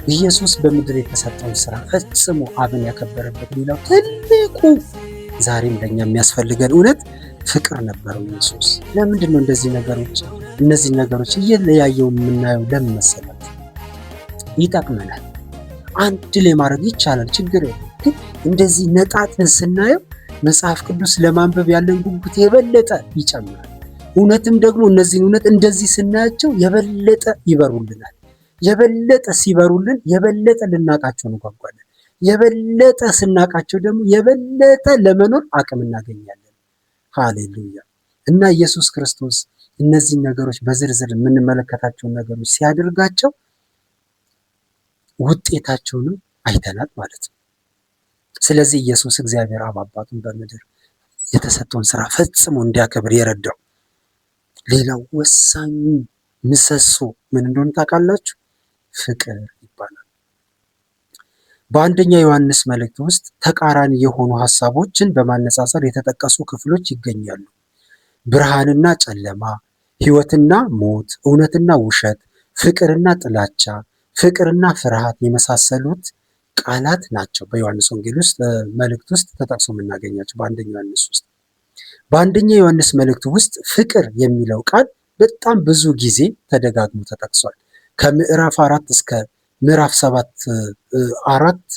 ኢየሱስ በምድር የተሰጠውን ስራ ፈጽሞ አብን ያከበረበት ሌላው ትልቁ ዛሬም ለኛ የሚያስፈልገን እውነት ፍቅር ነበረው ኢየሱስ። ለምንድን ነው እነዚህ ነገሮች እየለያየው የምናየው? ለምን መሰላችሁ? ይጠቅመናል። አንድ ላይ ማድረግ ይቻላል፣ ችግር የለም። ግን እንደዚህ ነጣጥን ስናየው መጽሐፍ ቅዱስ ለማንበብ ያለን ጉጉት የበለጠ ይጨምራል። እውነትም ደግሞ እነዚህን እውነት እንደዚህ ስናያቸው የበለጠ ይበሩልናል። የበለጠ ሲበሩልን የበለጠ ልናቃቸው እንጓጓለን። የበለጠ ስናቃቸው ደግሞ የበለጠ ለመኖር አቅም እናገኛለን። ሃሌሉያ! እና ኢየሱስ ክርስቶስ እነዚህ ነገሮች በዝርዝር የምንመለከታቸውን ነገሮች ሲያደርጋቸው ውጤታቸውንም አይተናል ማለት ነው። ስለዚህ ኢየሱስ እግዚአብሔር አብ አባቱን በምድር የተሰጠውን ስራ ፈጽሞ እንዲያከብር የረዳው ሌላው ወሳኙ ምሰሶ ምን እንደሆነ ታውቃላችሁ? ፍቅር ይባላል። በአንደኛ ዮሐንስ መልእክት ውስጥ ተቃራኒ የሆኑ ሐሳቦችን በማነጻጸር የተጠቀሱ ክፍሎች ይገኛሉ። ብርሃንና ጨለማ፣ ሕይወትና ሞት፣ እውነትና ውሸት፣ ፍቅርና ጥላቻ፣ ፍቅርና ፍርሃት የመሳሰሉት ቃላት ናቸው በዮሐንስ ወንጌል ውስጥ መልእክት ውስጥ ተጠቅሶ የምናገኛቸው። በአንደኛ ዮሐንስ መልእክት ውስጥ ፍቅር የሚለው ቃል በጣም ብዙ ጊዜ ተደጋግሞ ተጠቅሷል። ከምዕራፍ 4 እስከ ምዕራፍ 4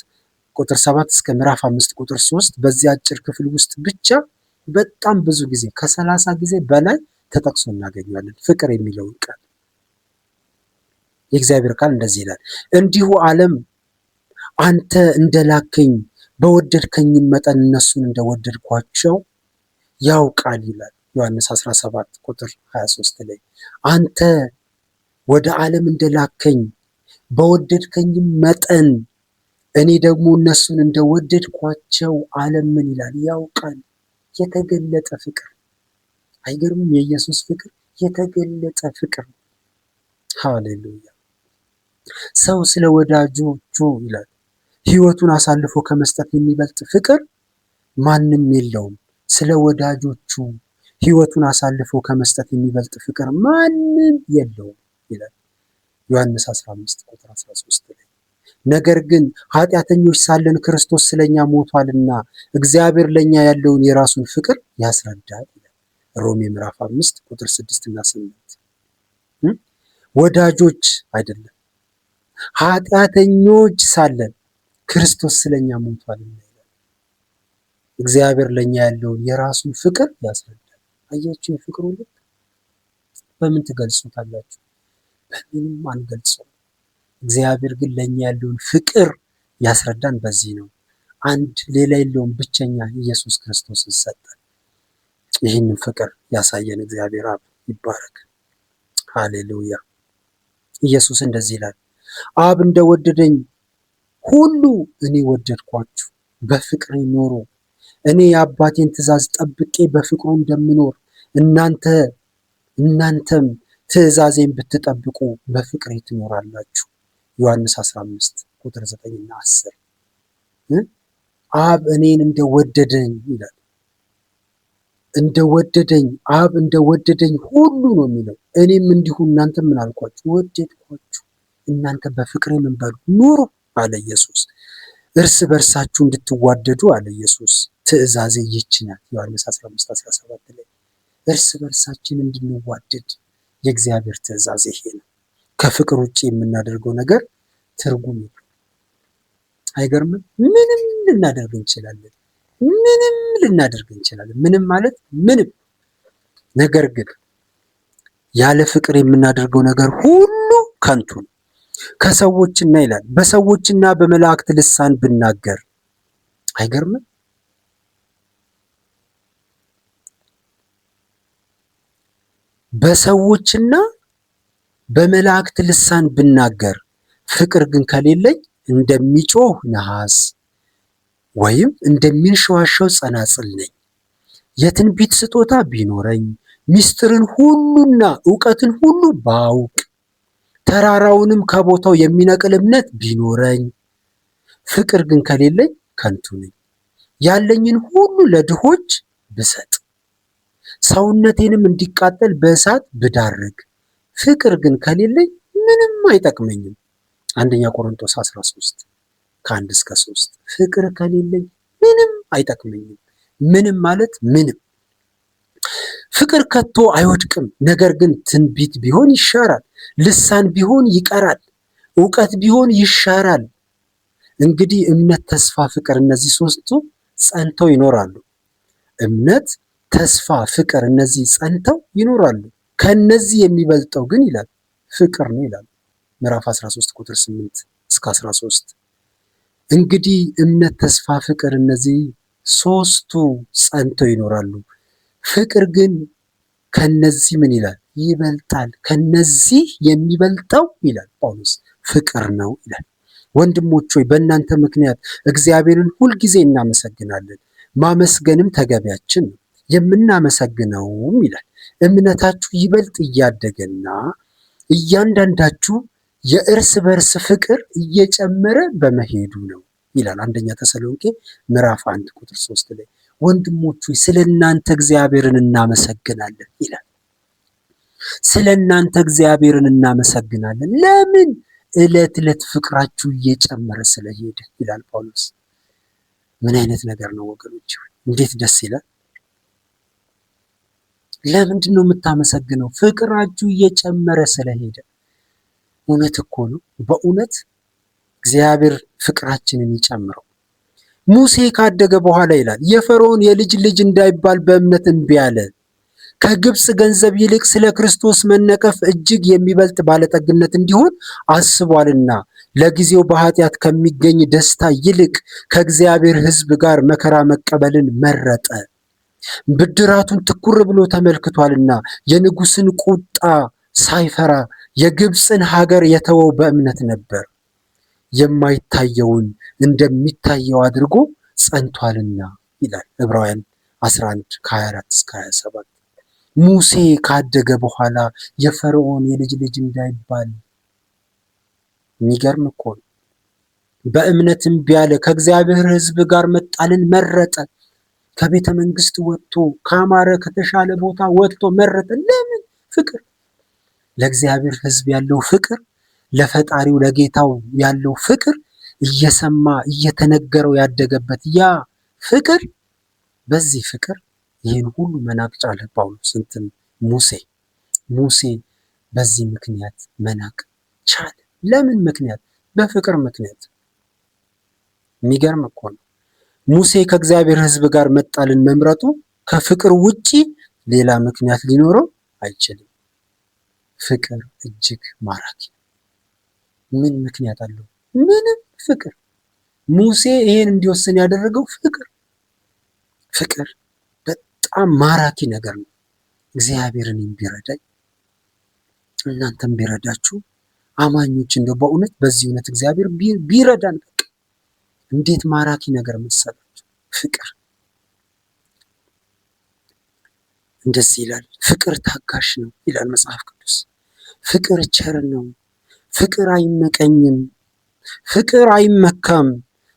ቁጥር 7 እስከ ምዕራፍ 5 ቁጥር 3 በዚህ አጭር ክፍል ውስጥ ብቻ በጣም ብዙ ጊዜ ከ30 ጊዜ በላይ ተጠቅሶ እናገኛለን ፍቅር የሚለውን ቃል። የእግዚአብሔር ቃል እንደዚህ ይላል፣ እንዲሁ ዓለም አንተ እንደላከኝ በወደድከኝ መጠን እነሱን እንደወደድኳቸው ያውቃል ይላል ዮሐንስ 17 ቁጥር 23 ላይ። አንተ ወደ ዓለም እንደላከኝ በወደድከኝ መጠን እኔ ደግሞ እነሱን እንደወደድኳቸው ዓለም ምን ይላል? ያውቃል። የተገለጠ ፍቅር። አይገርምም? የኢየሱስ ፍቅር የተገለጠ ፍቅር። ሃሌሉያ! ሰው ስለ ወዳጆቹ ይላል ሕይወቱን አሳልፎ ከመስጠት የሚበልጥ ፍቅር ማንም የለውም። ስለ ወዳጆቹ ሕይወቱን አሳልፎ ከመስጠት የሚበልጥ ፍቅር ማንም የለውም ይላል ዮሐንስ 15 ቁጥር 13 ላይ። ነገር ግን ኃጢአተኞች ሳለን ክርስቶስ ስለኛ ሞቷልና እግዚአብሔር ለኛ ያለውን የራሱን ፍቅር ያስረዳል ይላል ሮሜ ምዕራፍ 5 ቁጥር 6 እና 8። ወዳጆች አይደለም፣ ኃጢአተኞች ሳለን ክርስቶስ ስለኛ ሞቷልና ይላል። እግዚአብሔር ለኛ ያለውን የራሱን ፍቅር ያስረዳል። አያችሁ፣ የፍቅሩ ልክ በምን ትገልጹታላችሁ? በምንም አንገልጸው። እግዚአብሔር ግን ለኛ ያለውን ፍቅር ያስረዳን በዚህ ነው። አንድ ሌላ የለውም፣ ብቸኛ ኢየሱስ ክርስቶስን ሰጠን። ይህንን ፍቅር ያሳየን እግዚአብሔር አብ ይባረክ። ሃሌሉያ! ኢየሱስ እንደዚህ ይላል፣ አብ እንደወደደኝ ሁሉ እኔ ወደድኳችሁ፣ በፍቅሬ ኑሩ። እኔ የአባቴን ትእዛዝ ጠብቄ በፍቅሩ እንደምኖር እናንተም ትእዛዜን ብትጠብቁ በፍቅሬ ትኖራላችሁ። ዮሐንስ 15 ቁጥር 9 እና 10። አብ እኔን እንደወደደኝ ይላል። እንደወደደኝ አብ እንደወደደኝ ሁሉ ነው የሚለው። እኔም እንዲሁ እናንተም ምን አልኳችሁ? ወደድኳችሁ። እናንተ በፍቅሬ ምን በሉ? ኑሩ አለ ኢየሱስ። እርስ በርሳችሁ እንድትዋደዱ አለ ኢየሱስ። ትእዛዜ ይህች ናት። ዮሐንስ 15:17 ላይ እርስ በርሳችን እንድንዋደድ የእግዚአብሔር ትእዛዝ ይሄ ነው። ከፍቅር ውጭ የምናደርገው ነገር ትርጉም የለውም። አይገርምም? ምንም ልናደርግ እንችላለን። ምንም ማለት ምንም። ነገር ግን ያለ ፍቅር የምናደርገው ነገር ሁሉ ከንቱ ነው። ከሰዎችና ይላል በሰዎችና በመላእክት ልሳን ብናገር፣ አይገርምም? በሰዎችና በመላእክት ልሳን ብናገር ፍቅር ግን ከሌለኝ እንደሚጮህ ነሐስ ወይም እንደሚንሸዋሸው ጸናጽል ነኝ። የትንቢት ስጦታ ቢኖረኝ ምስጢርን ሁሉና ዕውቀትን ሁሉ ባውቅ ተራራውንም ከቦታው የሚነቅል እምነት ቢኖረኝ፣ ፍቅር ግን ከሌለኝ ከንቱ ነኝ። ያለኝን ሁሉ ለድሆች ብሰጥ፣ ሰውነቴንም እንዲቃጠል በእሳት ብዳርግ፣ ፍቅር ግን ከሌለኝ ምንም አይጠቅመኝም። አንደኛ ቆሮንቶስ 13 ከ1-3 ፍቅር ከሌለኝ ምንም አይጠቅመኝም። ምንም ማለት ምንም። ፍቅር ከቶ አይወድቅም። ነገር ግን ትንቢት ቢሆን ይሻራል፣ ልሳን ቢሆን ይቀራል፣ እውቀት ቢሆን ይሻራል። እንግዲህ እምነት፣ ተስፋ፣ ፍቅር እነዚህ ሶስቱ ጸንተው ይኖራሉ። እምነት፣ ተስፋ፣ ፍቅር እነዚህ ጸንተው ይኖራሉ። ከነዚህ የሚበልጠው ግን ይላል ፍቅር ነው ይላል ምዕራፍ 13 ቁጥር 8-13። እንግዲህ እምነት፣ ተስፋ፣ ፍቅር እነዚህ ሶስቱ ጸንተው ይኖራሉ። ፍቅር ግን ከነዚህ ምን ይላል? ይበልጣል። ከነዚህ የሚበልጠው ይላል ጳውሎስ ፍቅር ነው ይላል። ወንድሞች ሆይ በእናንተ ምክንያት እግዚአብሔርን ሁልጊዜ እናመሰግናለን፣ ማመስገንም ተገቢያችን ነው። የምናመሰግነውም ይላል እምነታችሁ ይበልጥ እያደገና እያንዳንዳችሁ የእርስ በርስ ፍቅር እየጨመረ በመሄዱ ነው ይላል አንደኛ ተሰሎንቄ ምዕራፍ 1 ቁጥር 3 ላይ። ወንድሞች ሆይ ስለ እናንተ እግዚአብሔርን እናመሰግናለን ይላል። ስለ እናንተ እግዚአብሔርን እናመሰግናለን። ለምን? ዕለት ዕለት ፍቅራችሁ እየጨመረ ስለሄደ ይላል ጳውሎስ። ምን አይነት ነገር ነው ወገኖች? እንዴት ደስ ይላል! ለምንድን ነው የምታመሰግነው? ፍቅራችሁ እየጨመረ ስለሄደ። እውነት እኮ ነው። በእውነት እግዚአብሔር ፍቅራችንን ይጨምረው። ሙሴ ካደገ በኋላ ይላል የፈርዖን የልጅ ልጅ እንዳይባል በእምነት እምቢ አለ። ከግብፅ ገንዘብ ይልቅ ስለ ክርስቶስ መነቀፍ እጅግ የሚበልጥ ባለጠግነት እንዲሆን አስቧልና ለጊዜው በኃጢአት ከሚገኝ ደስታ ይልቅ ከእግዚአብሔር ሕዝብ ጋር መከራ መቀበልን መረጠ። ብድራቱን ትኩር ብሎ ተመልክቷልና የንጉሥን ቁጣ ሳይፈራ የግብፅን ሀገር የተወው በእምነት ነበር። የማይታየውን እንደሚታየው አድርጎ ጸንቷልና ይላል ዕብራውያን 11:24-27። ሙሴ ካደገ በኋላ የፈርዖን የልጅ ልጅ እንዳይባል። የሚገርም እኮ ነው። በእምነት እምቢ አለ። ከእግዚአብሔር ሕዝብ ጋር መጣልን መረጠ። ከቤተ መንግስት ወጥቶ ካማረ ከተሻለ ቦታ ወጥቶ መረጠ። ለምን? ፍቅር። ለእግዚአብሔር ሕዝብ ያለው ፍቅር፣ ለፈጣሪው ለጌታው ያለው ፍቅር እየሰማ እየተነገረው ያደገበት ያ ፍቅር፣ በዚህ ፍቅር ይህን ሁሉ መናቅ ቻለ ጳውሎስ። ሙሴ በዚህ ምክንያት መናቅ ቻለ። ለምን ምክንያት? በፍቅር ምክንያት። የሚገርም እኮ ነው። ሙሴ ከእግዚአብሔር ሕዝብ ጋር መጣልን መምረጡ ከፍቅር ውጪ ሌላ ምክንያት ሊኖረው አይችልም። ፍቅር እጅግ ማራኪ። ምን ምክንያት አለው? ምንም። ፍቅር። ሙሴ ይሄን እንዲወስን ያደረገው ፍቅር በጣም ማራኪ ነገር ነው። እግዚአብሔርን ቢረዳኝ እናንተም ቢረዳችሁ አማኞች እንደው በእውነት በዚህ እውነት እግዚአብሔር ቢረዳን በቃ እንዴት ማራኪ ነገር መሰላችሁ! ፍቅር እንደዚህ ይላል፣ ፍቅር ታጋሽ ነው ይላል መጽሐፍ ቅዱስ። ፍቅር ቸር ነው፣ ፍቅር አይመቀኝም፣ ፍቅር አይመካም፣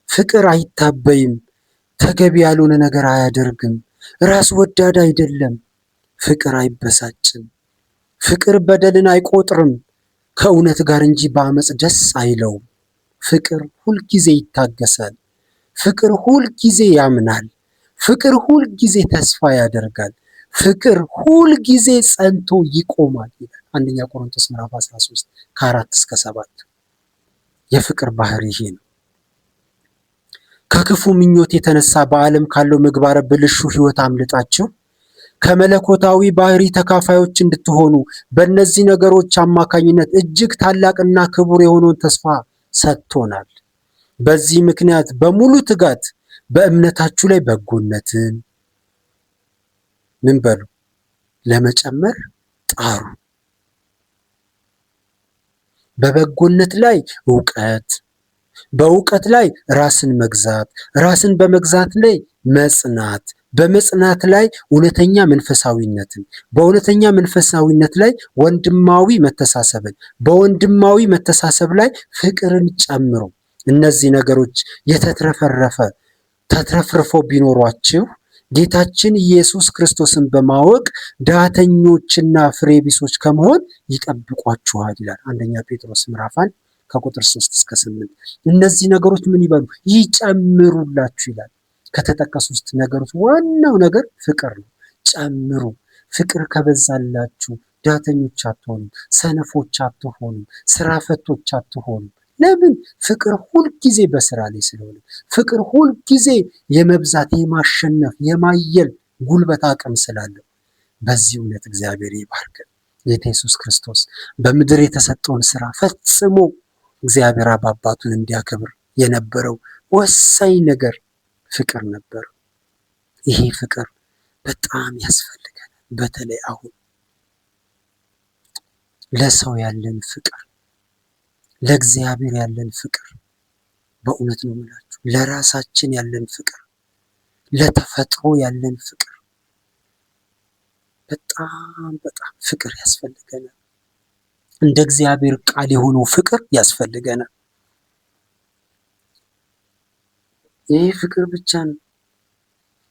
ፍቅር አይታበይም፣ ተገቢ ያልሆነ ነገር አያደርግም፣ ራስ ወዳድ አይደለም፣ ፍቅር አይበሳጭም፣ ፍቅር በደልን አይቆጥርም፣ ከእውነት ጋር እንጂ በአመፅ ደስ አይለውም፣ ፍቅር ሁልጊዜ ይታገሳል፣ ፍቅር ሁልጊዜ ያምናል፣ ፍቅር ሁልጊዜ ተስፋ ያደርጋል፣ ፍቅር ሁልጊዜ ጸንቶ ይቆማል ይላል አንደኛ ቆሮንቶስ ምዕራፍ 13 ከ4-7። የፍቅር ባህሪ ይሄ ነው። ከክፉ ምኞት የተነሳ በዓለም ካለው ምግባረ ብልሹ ሕይወት አምልጣችሁ ከመለኮታዊ ባህሪ ተካፋዮች እንድትሆኑ በእነዚህ ነገሮች አማካኝነት እጅግ ታላቅና ክቡር የሆነውን ተስፋ ሰጥቶናል። በዚህ ምክንያት በሙሉ ትጋት በእምነታችሁ ላይ በጎነትን ምን በሉ ለመጨመር ጣሩ። በበጎነት ላይ እውቀት፣ በእውቀት ላይ ራስን መግዛት፣ ራስን በመግዛት ላይ መጽናት፣ በመጽናት ላይ እውነተኛ መንፈሳዊነትን፣ በእውነተኛ መንፈሳዊነት ላይ ወንድማዊ መተሳሰብን፣ በወንድማዊ መተሳሰብ ላይ ፍቅርን ጨምሮ እነዚህ ነገሮች ተትረፍርፎ ቢኖሯችሁ ጌታችን ኢየሱስ ክርስቶስን በማወቅ ዳተኞችና ፍሬ ቢሶች ከመሆን ይጠብቋችኋል ይላል አንደኛ ጴጥሮስ ምዕራፍ 1 ከቁጥር 3 እስከ 8። እነዚህ ነገሮች ምን ይበሉ? ይጨምሩላችሁ ይላል። ከተጠቀሱት ነገሮች ዋናው ነገር ፍቅር ነው። ጨምሩ። ፍቅር ከበዛላችሁ ዳተኞች አትሆኑም፣ ሰነፎች አትሆኑም፣ ስራ ፈቶች አትሆኑም። ለምን? ፍቅር ሁልጊዜ በስራ ላይ ስለሆነ፣ ፍቅር ሁልጊዜ የመብዛት የማሸነፍ የማየል ጉልበት አቅም ስላለው። በዚህ እውነት እግዚአብሔር ይባርከን። ጌታ ኢየሱስ ክርስቶስ በምድር የተሰጠውን ስራ ፈጽሞ እግዚአብሔር አብ አባቱን እንዲያከብር የነበረው ወሳኝ ነገር ፍቅር ነበር። ይሄ ፍቅር በጣም ያስፈልጋል። በተለይ አሁን ለሰው ያለን ፍቅር፣ ለእግዚአብሔር ያለን ፍቅር፣ በእውነት ነው የምላችሁ፣ ለራሳችን ያለን ፍቅር፣ ለተፈጥሮ ያለን ፍቅር፣ በጣም ፍቅር ያስፈልገናል። እንደ እግዚአብሔር ቃል የሆነው ፍቅር ያስፈልገናል። ይሄ ፍቅር ብቻ ነው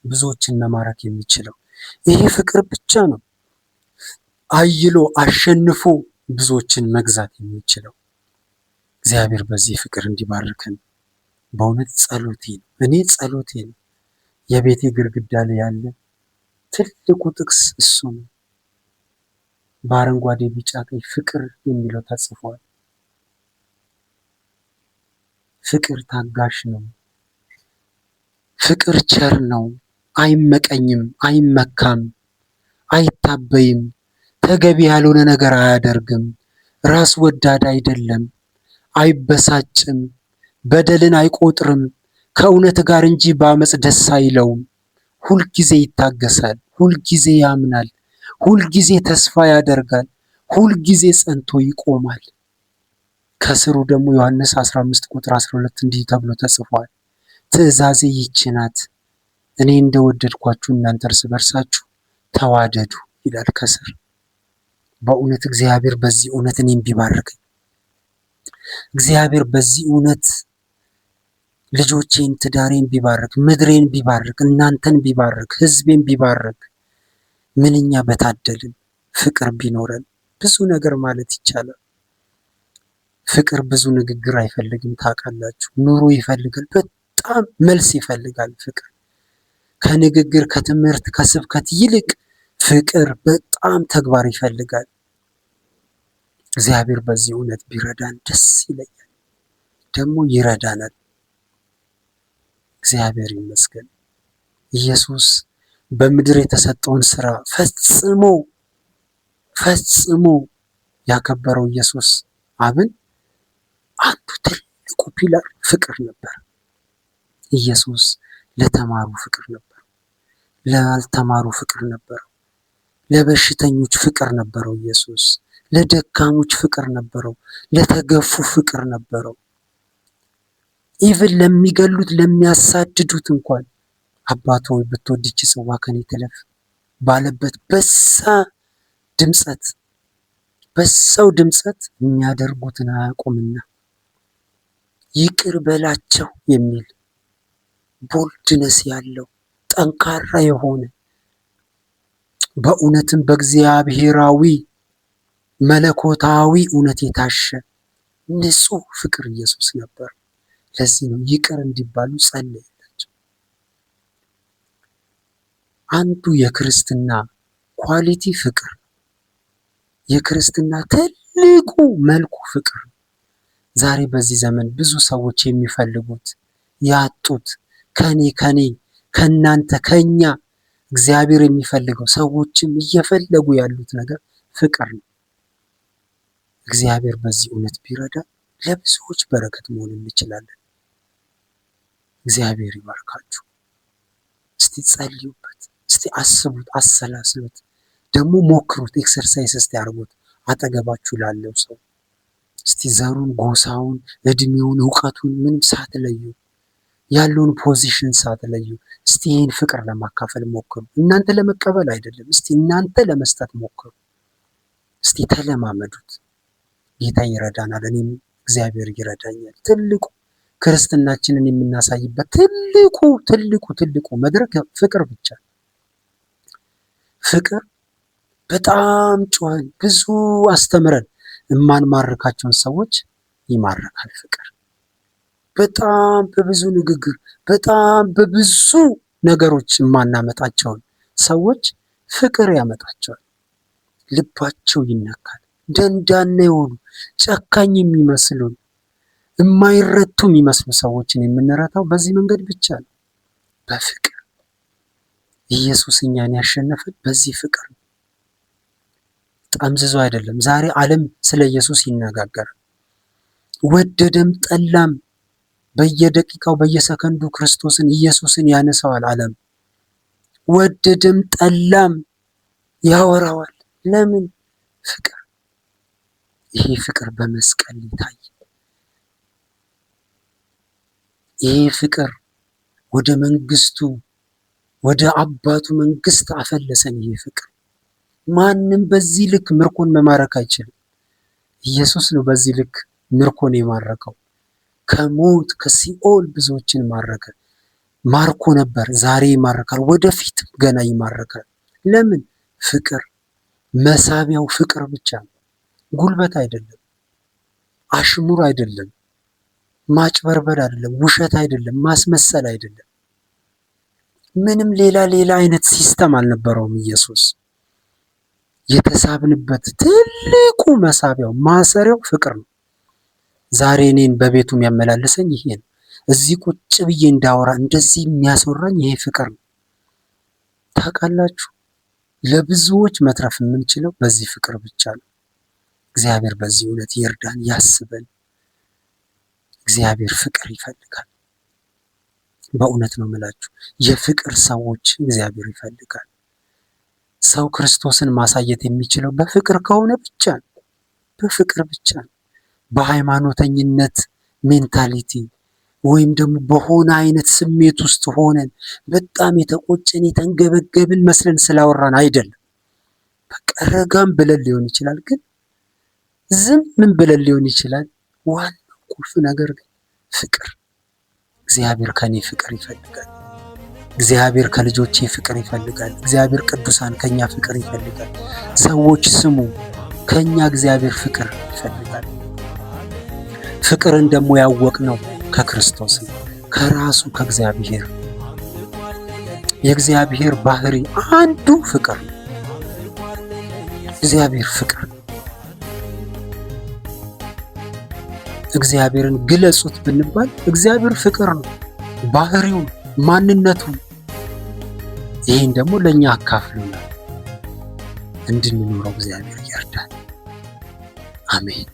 ብዙዎችን መማረክ የሚችለው። ይሄ ፍቅር ብቻ ነው አይሎ አሸንፎ ብዙዎችን መግዛት የሚችለው። እግዚአብሔር በዚህ ፍቅር እንዲባርከን በእውነት ጸሎቴ ነው። እኔ ጸሎቴ ነው። የቤቴ ግድግዳ ላይ ያለ ትልቁ ጥቅስ እሱ ነው። በአረንጓዴ ቢጫ ቀይ ፍቅር የሚለው ተጽፏል። ፍቅር ታጋሽ ነው። ፍቅር ቸር ነው። አይመቀኝም፣ አይመካም፣ አይታበይም፣ ተገቢ ያልሆነ ነገር አያደርግም፣ ራስ ወዳድ አይደለም፣ አይበሳጭም፣ በደልን አይቆጥርም፣ ከእውነት ጋር እንጂ በአመፅ ደስ አይለውም፣ ሁልጊዜ ይታገሳል፣ ሁልጊዜ ያምናል፣ ሁልጊዜ ተስፋ ያደርጋል፣ ሁልጊዜ ጸንቶ ይቆማል። ከስሩ ደግሞ ዮሐንስ 15 ቁጥር 12 እንዲህ ተብሎ ተጽፏል። ትእዛዜ ይህች ናት፣ እኔ እንደወደድኳችሁ እናንተ እርስ በርሳችሁ ተዋደዱ ይላል ከስር። በእውነት እግዚአብሔር በዚህ እውነት እኔን ቢባርከኝ፣ እግዚአብሔር በዚህ እውነት ልጆቼን፣ ትዳሬን ቢባርክ፣ ምድሬን ቢባርክ፣ እናንተን ቢባርክ፣ ህዝቤን ቢባርክ፣ ምንኛ በታደልን። ፍቅር ቢኖረን ብዙ ነገር ማለት ይቻላል። ፍቅር ብዙ ንግግር አይፈልግም። ታውቃላችሁ፣ ኑሮ ይፈልጋል። በጣም መልስ ይፈልጋል። ፍቅር ከንግግር ከትምህርት ከስብከት ይልቅ ፍቅር በጣም ተግባር ይፈልጋል። እግዚአብሔር በዚህ እውነት ቢረዳን ደስ ይለኛል። ደግሞ ይረዳናል። እግዚአብሔር ይመስገን። ኢየሱስ በምድር የተሰጠውን ስራ ፈጽሞ ያከበረው ኢየሱስ አብን አንዱ ትልቁ ፒላር ፍቅር ነበር። ኢየሱስ ለተማሩ ፍቅር ነበር፣ ላልተማሩ ፍቅር ነበረው፣ ለበሽተኞች ፍቅር ነበረው። ኢየሱስ ለደካሞች ፍቅር ነበረው፣ ለተገፉ ፍቅር ነበረው። ኢቭን ለሚገሉት ለሚያሳድዱት እንኳን አባት ሆይ ብትወድ ይህች ጽዋ ከኔ ትለፍ ባለበት በሰው ድምፀት የሚያደርጉትን አያውቁምና ይቅር በላቸው የሚል ቦልድነስ ያለው ጠንካራ የሆነ በእውነትም በእግዚአብሔራዊ መለኮታዊ እውነት የታሸ ንጹህ ፍቅር ኢየሱስ ነበር። ለዚህ ነው ይቅር እንዲባሉ ጸለየላቸው። አንዱ የክርስትና ኳሊቲ ፍቅር፣ የክርስትና ትልቁ መልኩ ፍቅር። ዛሬ በዚህ ዘመን ብዙ ሰዎች የሚፈልጉት ያጡት ከኔ ከናንተ ከኛ እግዚአብሔር የሚፈልገው ሰዎችም እየፈለጉ ያሉት ነገር ፍቅር ነው። እግዚአብሔር በዚህ እውነት ቢረዳ ለብዙዎች በረከት መሆን እንችላለን። እግዚአብሔር ይባርካችሁ። እስቲ ጸልዩበት፣ እስቲ አስቡት፣ አሰላስሉት፣ ደግሞ ሞክሩት፣ ኤክሰርሳይዝ እስቲ አድርጉት። አጠገባችሁ ላለው ሰው እስቲ ዘሩን፣ ጎሳውን፣ እድሜውን፣ እውቀቱን ምንም ሳትለዩ ያለውን ፖዚሽን ሳትለዩ እስቲ ይህን ፍቅር ለማካፈል ሞክሩ። እናንተ ለመቀበል አይደለም፣ እስቲ እናንተ ለመስጠት ሞክሩ። እስቲ ተለማመዱት። ጌታ ይረዳናል። እኔም እግዚአብሔር ይረዳኛል። ትልቁ ክርስትናችንን የምናሳይበት ትልቁ መድረክ ፍቅር ብቻ። ፍቅር በጣም ጮኸን ብዙ አስተምረን የማንማርካቸውን ሰዎች ይማርካል ፍቅር። በጣም በብዙ ንግግር በጣም በብዙ ነገሮች የማናመጣቸውን ሰዎች ፍቅር ያመጣቸዋል። ልባቸው ይነካል። ደንዳና የሆኑ ጨካኝ የሚመስሉን የማይረቱ የሚመስሉ ሰዎችን የምንረታው በዚህ መንገድ ብቻ ነው፣ በፍቅር። ኢየሱስ እኛን ያሸነፈን በዚህ ፍቅር ነው፣ ጠምዝዞ አይደለም። ዛሬ ዓለም ስለ ኢየሱስ ይነጋገራል። ወደደም ጠላም በየደቂቃው በየሰከንዱ ክርስቶስን ኢየሱስን ያነሳዋል። ዓለም ወደደም ጠላም ያወራዋል። ለምን? ፍቅር። ይሄ ፍቅር በመስቀል ይታይ። ይሄ ፍቅር ወደ መንግስቱ ወደ አባቱ መንግስት አፈለሰን። ይሄ ፍቅር ማንም በዚህ ልክ ምርኮን መማረክ አይችልም። ኢየሱስ ነው በዚህ ልክ ምርኮን የማረከው። ከሞት ከሲኦል ብዙዎችን ማረከ። ማርኮ ነበር፣ ዛሬ ይማርካል፣ ወደፊት ገና ይማርካል። ለምን? ፍቅር። መሳቢያው ፍቅር ብቻ ነው። ጉልበት አይደለም፣ አሽሙር አይደለም፣ ማጭበርበር አይደለም፣ ውሸት አይደለም፣ ማስመሰል አይደለም። ምንም ሌላ አይነት ሲስተም አልነበረውም። ኢየሱስ የተሳብንበት ትልቁ መሳቢያው ማሰሪያው ፍቅር ነው። ዛሬ እኔን በቤቱ የሚያመላልሰኝ ይሄ ነው። እዚህ ቁጭ ብዬ እንዳወራ እንደዚህ የሚያስወራኝ ይሄ ፍቅር ነው። ታውቃላችሁ፣ ለብዙዎች መትረፍ የምንችለው በዚህ ፍቅር ብቻ ነው። እግዚአብሔር በዚህ እውነት ይርዳን፣ ያስበን። እግዚአብሔር ፍቅር ይፈልጋል። በእውነት ነው የምላችሁ፣ የፍቅር ሰዎች እግዚአብሔር ይፈልጋል። ሰው ክርስቶስን ማሳየት የሚችለው በፍቅር ከሆነ ብቻ ነው፣ በፍቅር ብቻ ነው። በሃይማኖተኝነት ሜንታሊቲ ወይም ደግሞ በሆነ አይነት ስሜት ውስጥ ሆነን በጣም የተቆጨን የተንገበገብን መስለን ስላወራን አይደለም። በቃ ረጋም ብለን ሊሆን ይችላል፣ ግን ዝም ብለን ሊሆን ይችላል። ዋናው ቁልፍ ነገር ግን ፍቅር። እግዚአብሔር ከኔ ፍቅር ይፈልጋል። እግዚአብሔር ከልጆቼ ፍቅር ይፈልጋል። እግዚአብሔር ቅዱሳን ከኛ ፍቅር ይፈልጋል። ሰዎች ስሙ፣ ከኛ እግዚአብሔር ፍቅር ይፈልጋል። ፍቅርን ደግሞ ያወቅነው ከክርስቶስ ነው፣ ከራሱ ከእግዚአብሔር። የእግዚአብሔር ባህሪ አንዱ ፍቅር ነው። እግዚአብሔር ፍቅር። እግዚአብሔርን ግለጹት ብንባል እግዚአብሔር ፍቅር ነው፣ ባህሪው፣ ማንነቱ። ይህን ደግሞ ለእኛ አካፍሎናል፣ እንድንኖረው እግዚአብሔር ይርዳል። አሜን።